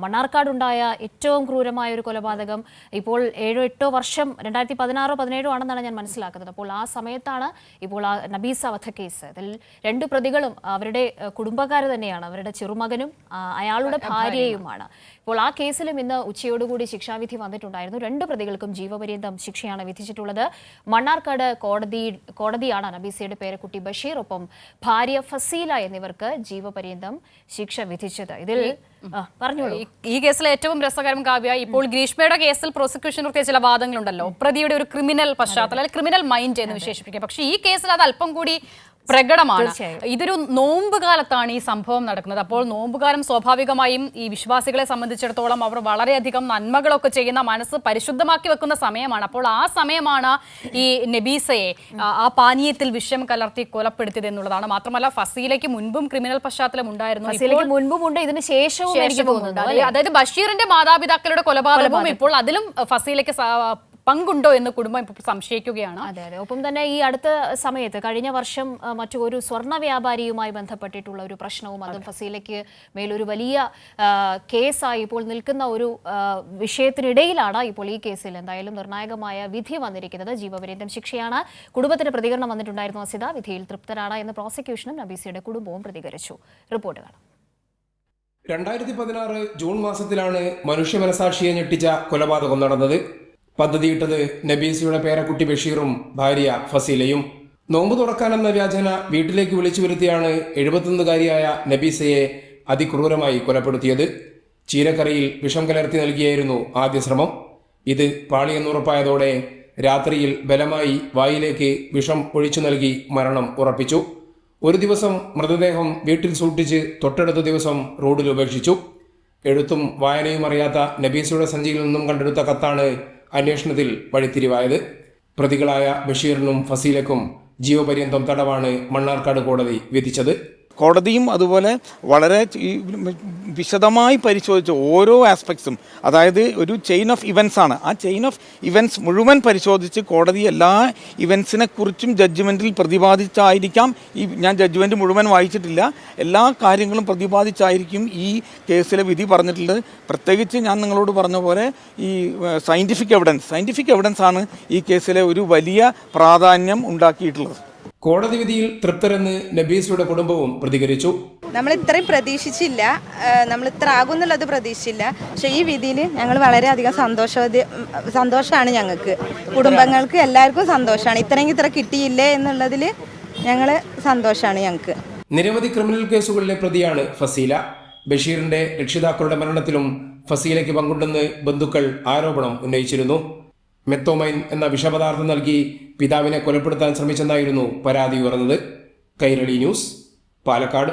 മണ്ണാർക്കാടുണ്ടായ ഏറ്റവും ക്രൂരമായ ഒരു കൊലപാതകം ഇപ്പോൾ 7-8 വർഷം 2016-17 ആണെന്നാണ് ഞാൻ മനസ്സിലാക്കുന്നത്. അപ്പോൾ ആ സമയത്താണ് ഇപ്പോൾ ആ നബീസ വധക്കേസ്. അതിൽ 2 പ്രതികളും അവരുടെ കുടുംബക്കാർ തന്നെയാണ്, അവരുടെ ചെറുമകനും അയാളുടെ ഭാര്യയുമാണ്. ഇപ്പോൾ ആ കേസിലും ഇന്ന് ഉച്ചയോടുകൂടി ശിക്ഷാവിധി വന്നിട്ടുണ്ടായിരുന്നു. 2 പ്രതികൾക്കും ജീവപര്യന്തം ശിക്ഷയാണ് വിധിച്ചിട്ടുള്ളത്. മണ്ണാർക്കാട് കോടതിയാണ് നബീസയുടെ പേരക്കുട്ടി ബഷീർ ഒപ്പം ഭാര്യ ഫസീല എന്നിവർക്ക് ജീവപര്യന്തം ശിക്ഷ വിധിച്ചത്. ഇതിൽ ഈ കേസിലെ ഏറ്റവും രസകരം കാവ്യ, ഇപ്പോൾ ഗ്രീഷ്മയുടെ കേസിൽ പ്രോസിക്യൂഷൻ ചില വാദങ്ങളുണ്ടല്ലോ, പ്രതിയുടെ ഒരു ക്രിമിനൽ പശ്ചാത്തലം അല്ലെങ്കിൽ ക്രിമിനൽ മൈൻഡ് എന്ന് വിശേഷിപ്പിക്കുക. പക്ഷേ ഈ കേസിൽ അത് അല്പം കൂടി പ്രകടമാണ്. ഇതൊരു നോമ്പ് കാലത്താണ് ഈ സംഭവം നടക്കുന്നത്. അപ്പോൾ നോമ്പുകാലം സ്വാഭാവികമായും ഈ വിശ്വാസികളെ സംബന്ധിച്ചിടത്തോളം അവർ വളരെയധികം നന്മകളൊക്കെ ചെയ്യുന്ന, മനസ്സ് പരിശുദ്ധമാക്കി വെക്കുന്ന സമയമാണ്. അപ്പോൾ ആ സമയമാണ് ഈ നബീസയെ ആ പാനീയത്തിൽ വിഷം കലർത്തി കൊലപ്പെടുത്തിയത് എന്നുള്ളതാണ്. മാത്രമല്ല ഫസീലയ്ക്ക് മുൻപും ക്രിമിനൽ പശ്ചാത്തലം ഉണ്ടായിരുന്നു, മുൻപുമുണ്ട്, ഇതിന് ശേഷവും എനിക്ക് തോന്നുന്നു. അതായത് ബഷീറിന്റെ മാതാപിതാക്കളുടെ കൊലപാതകവും ഇപ്പോൾ അതിലും ഫസീലയ്ക്ക് പങ്കുണ്ടോ എന്ന് കുടുംബം ഇപ്പോൾ സംശയിക്കുകയാണ്. അതെ. ഒപ്പം തന്നെ ഈ അടുത്ത സമയത്ത് കഴിഞ്ഞ വർഷം മറ്റൊരു സ്വർണ്ണ വ്യാപാരിയുമായി ബന്ധപ്പെട്ടിട്ടുള്ള ഒരു പ്രശ്നവും അതും ഫസീലയ്ക്ക് മേലൊരു വലിയ കേസായി ഇപ്പോൾ നിൽക്കുന്ന ഒരു വിഷയത്തിനിടയിലാണ് ഇപ്പോൾ ഈ കേസിൽ എന്തായാലും നിർണായകമായ വിധി വന്നിരിക്കുന്നത്. ജീവപര്യന്തം ശിക്ഷയാണ്. കുടുംബത്തിന് പ്രതികരണം വന്നിട്ടുണ്ടായിരുന്നു. അസിത, വിധിയിൽ തൃപ്തരാണ് എന്ന് പ്രോസിക്യൂഷനും നബീസയുടെ കുടുംബവും പ്രതികരിച്ചു. റിപ്പോർട്ട് കാണാം. 2016 ജൂൺ മാസത്തിലാണ് മനുഷ്യ മനസാക്ഷിയെ ഞെട്ടിച്ച കൊലപാതകം നടന്നത്. പദ്ധതിയിട്ടത് നബീസയുടെ പേരക്കുട്ടി ബഷീറും ഭാര്യ ഫസീലയും. നോമ്പ് തുറക്കാനെന്ന വ്യാജന വീട്ടിലേക്ക് വിളിച്ചു വരുത്തിയാണ് 71-കാരിയായ നബീസയെ അതിക്രൂരമായി കൊലപ്പെടുത്തിയത്. ചീരക്കറിയിൽ വിഷം കലർത്തി നൽകിയായിരുന്നു ആദ്യ ശ്രമം. ഇത് പാളിയെന്നുറപ്പായതോടെ രാത്രിയിൽ ബലമായി വായിലേക്ക് വിഷം ഒഴിച്ചു നൽകി മരണം ഉറപ്പിച്ചു. ഒരു ദിവസം മൃതദേഹം വീട്ടിൽ സൂക്ഷിച്ച് തൊട്ടടുത്ത ദിവസം റോഡിൽ ഉപേക്ഷിച്ചു. എഴുത്തും വായനയും അറിയാത്ത നബീസയുടെ സഞ്ചിയിൽ നിന്നും കണ്ടെടുത്ത കത്താണ് അന്വേഷണത്തിൽ വഴിത്തിരിവായത്. പ്രതികളായ ബഷീറിനും ഫസീലക്കും ജീവപര്യന്തം തടവാണ് മണ്ണാർക്കാട് കോടതി വിധിച്ചത്. കോടതിയും അതുപോലെ വളരെ വിശദമായി പരിശോധിച്ച ഓരോ ആസ്പെക്ട്സും, അതായത് ഒരു ചെയിൻ ഓഫ് ഇവൻസ് ആണ്. ആ ചെയിൻ ഓഫ് ഇവൻസ് മുഴുവൻ പരിശോധിച്ച് കോടതി എല്ലാ ഇവൻസിനെ കുറിച്ചും ജഡ്ജ്മെൻറ്റിൽ പ്രതിപാദിച്ചായിരിക്കാം. ഞാൻ ജഡ്ജ്മെൻറ്റ് മുഴുവൻ വായിച്ചിട്ടില്ല, എല്ലാ കാര്യങ്ങളും പ്രതിപാദിച്ചായിരിക്കും ഈ കേസിലെ വിധി പറഞ്ഞിട്ടുള്ളത്. പ്രത്യേകിച്ച് ഞാൻ നിങ്ങളോട് പറഞ്ഞ പോലെ ഈ സയൻറ്റിഫിക് എവിഡൻസ് ആണ് ഈ കേസിലെ ഒരു വലിയ പ്രാധാന്യം ഉണ്ടാക്കിയിട്ടുള്ളത്. കോടതി വിധിയിൽ തൃപ്തരെന്ന് നബീസയുടെ കുടുംബവും പ്രതികരിച്ചു. നമ്മൾ ഇത്രയും പ്രതീക്ഷിച്ചില്ല, നമ്മൾ ഇത്ര ആകുന്നുള്ളത് പ്രതീക്ഷിച്ചില്ല. പക്ഷേ ഈ വിധിയിൽ ഞങ്ങൾ വളരെയധികം സന്തോഷമാണ്. ഞങ്ങൾക്ക് കുടുംബങ്ങൾക്ക് എല്ലാവർക്കും സന്തോഷമാണ്. ഇത്ര കിട്ടിയില്ലേ എന്നുള്ളതിൽ ഞങ്ങൾ സന്തോഷമാണ്. ഞങ്ങൾക്ക് നിരവധി ക്രിമിനൽ കേസുകളിലെ പ്രതിയാണ് ഫസീല. ബഷീറിന്റെ രക്ഷിതാക്കളുടെ മരണത്തിലും ഫസീലയ്ക്ക് പങ്കുണ്ടെന്ന് ബന്ധുക്കൾ ആരോപണം ഉന്നയിച്ചിരുന്നു. മെത്തോമൈൻ എന്ന വിഷപദാർത്ഥം നൽകി പിതാവിനെ കൊലപ്പെടുത്താൻ ശ്രമിച്ചെന്നായിരുന്നു പരാതി ഉയർന്നത്. കൈരളി ന്യൂസ്, പാലക്കാട്.